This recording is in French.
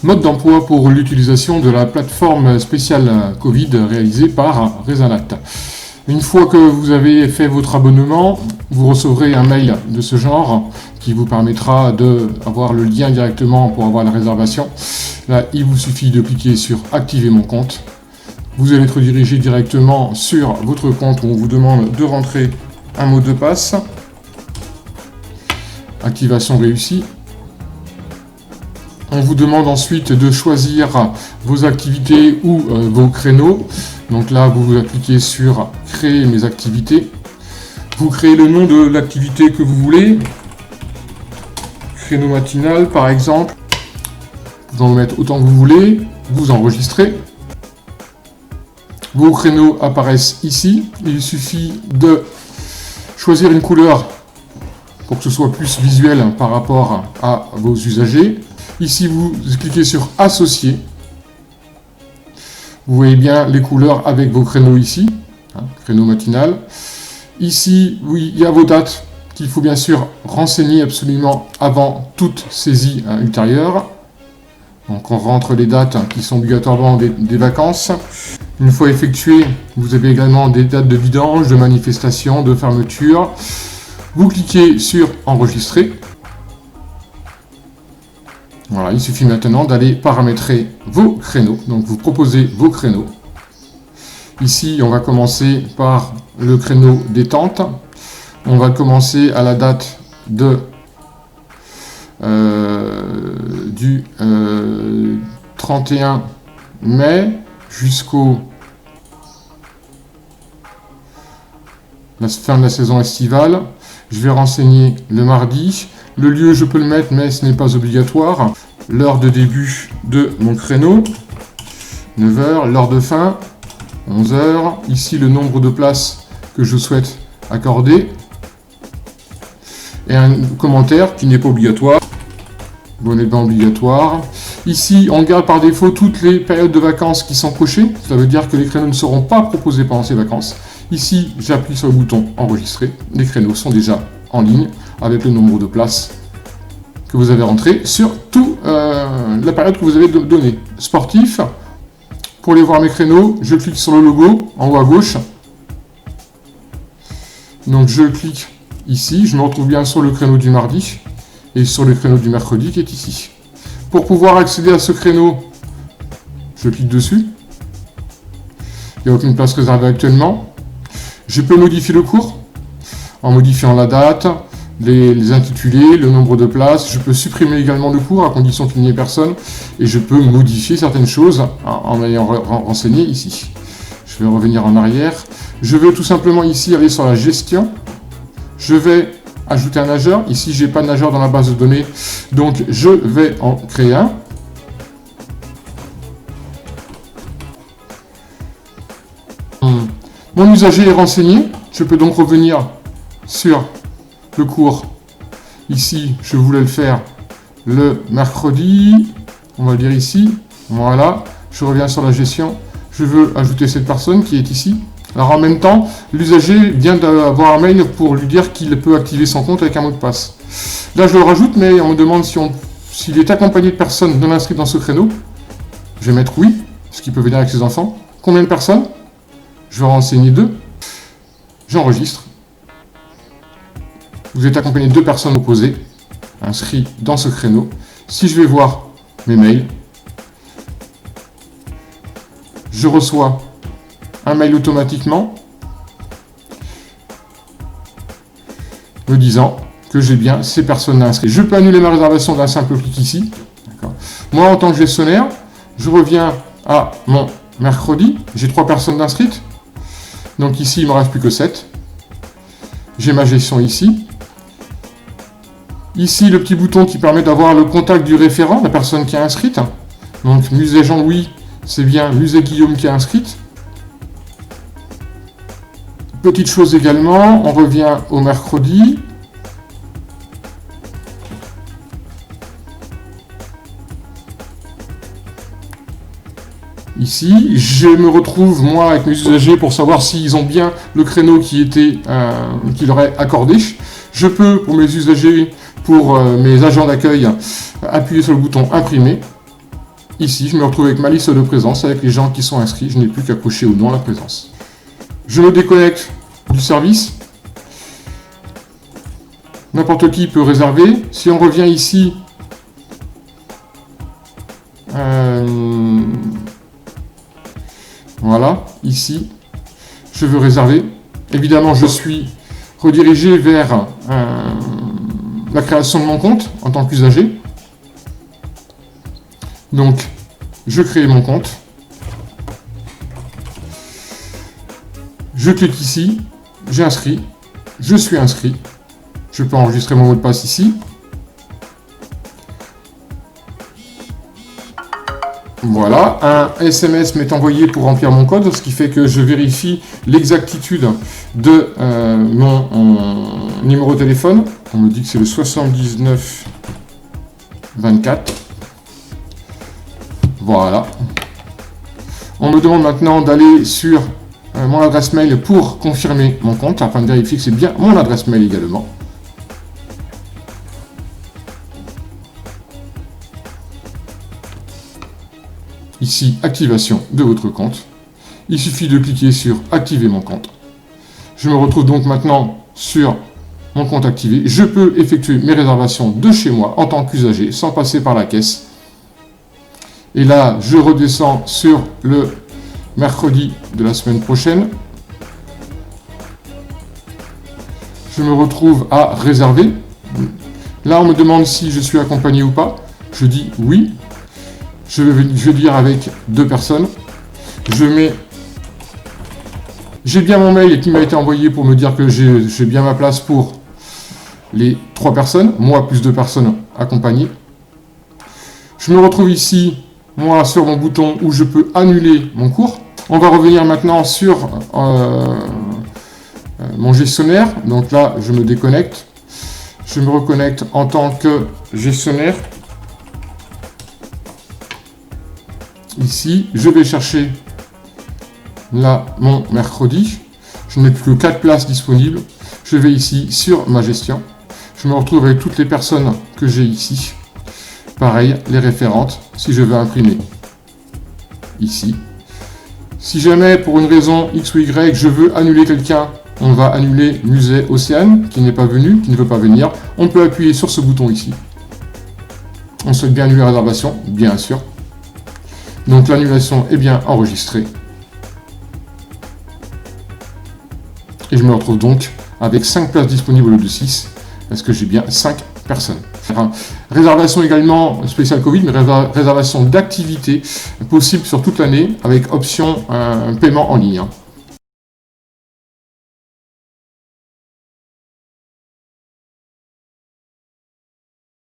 Mode d'emploi pour l'utilisation de la plateforme spéciale Covid réalisée par Rezanat. Une fois que vous avez fait votre abonnement, vous recevrez un mail de ce genre qui vous permettra d'avoir le lien directement pour avoir la réservation. Là, il vous suffit de cliquer sur « Activer mon compte ». Vous allez être dirigé directement sur votre compte où on vous demande de rentrer un mot de passe. Activation réussie. On vous demande ensuite de choisir vos activités ou vos créneaux. Donc là, vous cliquez sur « Créer mes activités ». Vous créez le nom de l'activité que vous voulez. Créneau matinal, par exemple. Vous en mettez autant que vous voulez. Vous enregistrez. Vos créneaux apparaissent ici. Il suffit de choisir une couleur pour que ce soit plus visuel par rapport à vos usagers. Ici, vous cliquez sur « Associer ». Vous voyez bien les couleurs avec vos créneaux ici, créneau matinal. Ici, oui, il y a vos dates qu'il faut bien sûr renseigner absolument avant toute saisie ultérieure. Donc on rentre les dates qui sont obligatoirement des vacances. Une fois effectué, vous avez également des dates de vidange, de manifestation, de fermeture. Vous cliquez sur « Enregistrer ». Voilà, il suffit maintenant d'aller paramétrer vos créneaux. Donc vous proposez vos créneaux. Ici, on va commencer par le créneau détente. On va commencer à la date du 31 mai jusqu'au la fin de la saison estivale. Je vais renseigner le mardi. Le lieu, je peux le mettre, mais ce n'est pas obligatoire. L'heure de début de mon créneau, 9h. L'heure de fin, 11h. Ici, le nombre de places que je souhaite accorder. Et un commentaire qui n'est pas obligatoire. Bon, n'est pas obligatoire. Ici, on garde par défaut toutes les périodes de vacances qui sont cochées. Ça veut dire que les créneaux ne seront pas proposés pendant ces vacances. Ici, j'appuie sur le bouton « Enregistrer ». Les créneaux sont déjà en ligne avec le nombre de places que vous avez rentré sur toute la période que vous avez donnée. Sportif, pour aller voir mes créneaux, je clique sur le logo en haut à gauche. Donc je clique ici, je me retrouve bien sur le créneau du mardi et sur le créneau du mercredi qui est ici. Pour pouvoir accéder à ce créneau, je clique dessus. Il n'y a aucune place réservée actuellement. Je peux modifier le cours en modifiant la date, les intitulés, le nombre de places. Je peux supprimer également le cours à condition qu'il n'y ait personne. Et je peux modifier certaines choses en m'ayant renseigné ici. Je vais revenir en arrière. Je vais tout simplement ici aller sur la gestion. Je vais ajouter un nageur. Ici, je n'ai pas de nageur dans la base de données. Donc, je vais en créer un. Mon usager est renseigné. Je peux donc revenir sur le cours. Ici, je voulais le faire le mercredi. On va le dire ici. Voilà. Je reviens sur la gestion. Je veux ajouter cette personne qui est ici. Alors en même temps, l'usager vient d'avoir un mail pour lui dire qu'il peut activer son compte avec un mot de passe. Là, je le rajoute, mais on me demande s'il est accompagné de personnes non inscrites dans ce créneau. Je vais mettre oui, parce qu'il peut venir avec ses enfants. Combien de personnes? Je vais renseigner 2. J'enregistre. Vous êtes accompagné de 2 personnes opposées, inscrites dans ce créneau. Si je vais voir mes mails, je reçois un mail automatiquement me disant que j'ai bien ces personnes inscrites. Je peux annuler ma réservation d'un simple clic ici. Moi, en tant que gestionnaire, je reviens à mon mercredi. J'ai 3 personnes inscrites. Donc ici, il ne me reste plus que 7. J'ai ma gestion ici. Ici, le petit bouton qui permet d'avoir le contact du référent, la personne qui est inscrite. Donc, musée Jean-Louis, c'est bien musée Guillaume qui est inscrite. Petite chose également, on revient au mercredi. Ici, je me retrouve moi avec mes usagers pour savoir s'ils ont bien le créneau qui leur est accordé. Je peux, pour mes usagers, pour mes agents d'accueil, appuyer sur le bouton imprimer. ici, je me retrouve avec ma liste de présence, avec les gens qui sont inscrits. Je n'ai plus qu'à cocher ou non la présence. Je me déconnecte du service. N'importe qui peut réserver. Si on revient ici, voilà, ici, je veux réserver. Évidemment, je suis redirigé vers la création de mon compte en tant qu'usager. Donc, je crée mon compte. Je clique ici, j'inscris, je suis inscrit. Je peux enregistrer mon mot de passe ici. Voilà, un SMS m'est envoyé pour remplir mon code, ce qui fait que je vérifie l'exactitude de mon numéro de téléphone. On me dit que c'est le 79 24. Voilà. On me demande maintenant d'aller sur mon adresse mail pour confirmer mon compte, afin de vérifier que c'est bien mon adresse mail également. Ici, activation de votre compte. Il suffit de cliquer sur activer mon compte. Je me retrouve donc maintenant sur mon compte activé. Je peux effectuer mes réservations de chez moi en tant qu'usager sans passer par la caisse. Et là, je redescends sur le mercredi de la semaine prochaine. Je me retrouve à réserver. Là, on me demande si je suis accompagné ou pas. Je dis oui. Je vais dire avec 2 personnes. J'ai bien mon mail qui m'a été envoyé pour me dire que j'ai bien ma place pour les 3 personnes, moi plus 2 personnes accompagnées. Je me retrouve ici, moi, sur mon bouton où je peux annuler mon cours. On va revenir maintenant sur mon gestionnaire. Donc là, je me déconnecte. Je me reconnecte en tant que gestionnaire. Ici, je vais chercher là mon mercredi. Je n'ai plus que 4 places disponibles. Je vais ici sur ma gestion. Je me retrouve avec toutes les personnes que j'ai ici. Pareil, les référentes, si je veux imprimer. Ici. Si jamais, pour une raison X ou Y, je veux annuler quelqu'un, on va annuler Musée Océane, qui n'est pas venu, qui ne veut pas venir. On peut appuyer sur ce bouton ici. On souhaite bien annuler la réservation, bien sûr. Donc l'annulation est bien enregistrée. Et je me retrouve donc avec 5 places disponibles au lieu de 6, parce que j'ai bien 5 personnes. Réservation également spéciale Covid, mais réservation d'activités possible sur toute l'année, avec option paiement en ligne.